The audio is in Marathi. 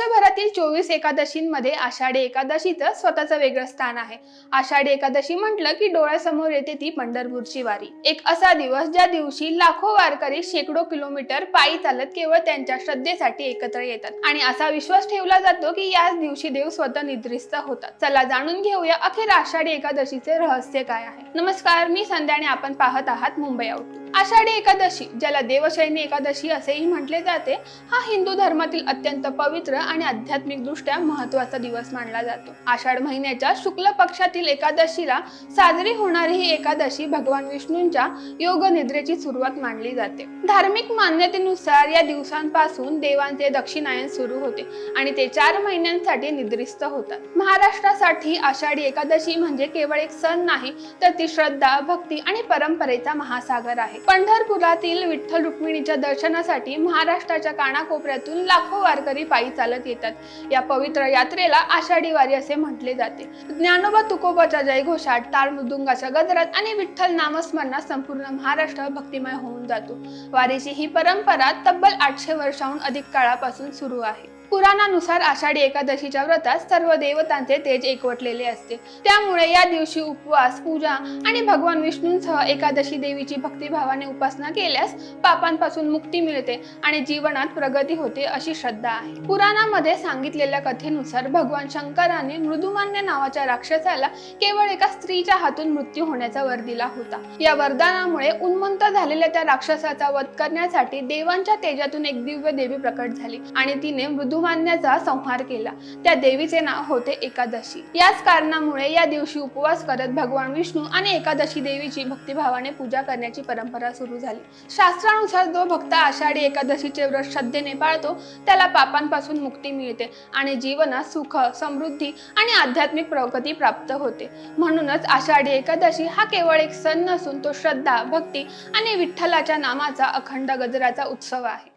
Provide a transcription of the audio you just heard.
वर्षभरातील 24 एकादशींमध्ये आषाढी एकादशीचं स्वतःचं वेगळं स्थान आहे। आषाढी एकादशी म्हटलं की डोळ्यासमोर येते ती पंढरपूरची वारी। एक असा दिवस ज्या दिवशी लाखो वारकरी शेकडो किलोमीटर पायी चालत केवळ त्यांच्या श्रद्धेसाठी एकत्र येतात आणि असा विश्वास ठेवला जातो की याच दिवशी देव स्वतः निद्रिस्त होतात। चला जाणून घेऊया अखेर आषाढी एकादशीचे रहस्य काय आहे। नमस्कार, मी संध्या आणि आपण पाहत आहात मुंबई आउटलुक। आषाढी एकादशी, ज्याला देवशयनी एकादशी असेही म्हटले जाते, हा हिंदू धर्मातील अत्यंत पवित्र आणि आध्यात्मिक दृष्ट्या महत्त्वाचा दिवस मानला जातो। आषाढ महिन्याच्या शुक्ल पक्षातील एकादशीला साजरी होणारी ही एकादशी भगवान विष्णूंच्या योग निद्रेची सुरुवात मानली जाते। धार्मिक मान्यतेनुसार या दिवसांपासून देवांचे दक्षिणायन सुरू होते आणि ते 4 महिन्यांसाठी निद्रिस्त होतात। महाराष्ट्रासाठी आषाढी एकादशी म्हणजे केवळ एक सण नाही, तर ती श्रद्धा, भक्ती आणि परंपरेचा महासागर आहे। पंढरपुरातील विठ्ठल रुक्मिणीच्या दर्शनासाठी महाराष्ट्राच्या कानाकोपऱ्यातून लाखो वारकरी पायी चालत येतात। या पवित्र यात्रेला आषाढी वारी असे म्हटले जाते। ज्ञानोबा तुकोबाच्या जयघोषात, टाळ मृदुंगाच्या गजरात आणि विठ्ठल नामस्मरणात संपूर्ण महाराष्ट्र भक्तिमय होऊन जातो। वारीची ही परंपरा तब्बल 800 वर्षांहून अधिक काळापासून सुरू आहे। पुराणानुसार आषाढी एकादशीच्या व्रतात सर्व देवतांचे तेज एकवटलेले असते, त्यामुळे या दिवशी उपवास, पूजा आणि भगवान विष्णूंसह एकादशी देवीची भक्तिभावाने उपासना केल्यास पापांपासून मुक्ती मिळते आणि जीवनात प्रगती होते अशी श्रद्धा आहे। पुराणामध्ये सांगितलेल्या कथेनुसार भगवान शंकराने मृदुमान्य नावाच्या राक्षसाला केवळ एका स्त्रीच्या हातून मृत्यू होण्याचा वर दिला होता। या वरदानामुळे उन्मंत झालेल्या त्या राक्षसाचा वध करण्यासाठी देवांच्या तेजातून एक दिव्य देवी प्रकट झाली आणि तिने मृदुमान्याचा संहार केला। त्या देवीचे नाव होते एकादशी। याच कारणामुळे या दिवशी उपवास करत भगवान विष्णू आणि एकादशी देवीची भक्तिभावाने पूजा करण्याची परंपरा सुरू झाली। शास्त्रानुसार जो भक्त आषाढी एकादशीचे व्रत श्रद्धेने पाळतो त्याला पापांपासून मुक्ती मिळते आणि जीवनात सुख, समृद्धी आणि आध्यात्मिक प्रगती प्राप्त होते। म्हणूनच आषाढी एकादशी हा केवळ एक सण नसून तो श्रद्धा, भक्ती आणि विठ्ठलाच्या नामाचा अखंड गजराचा उत्सव आहे।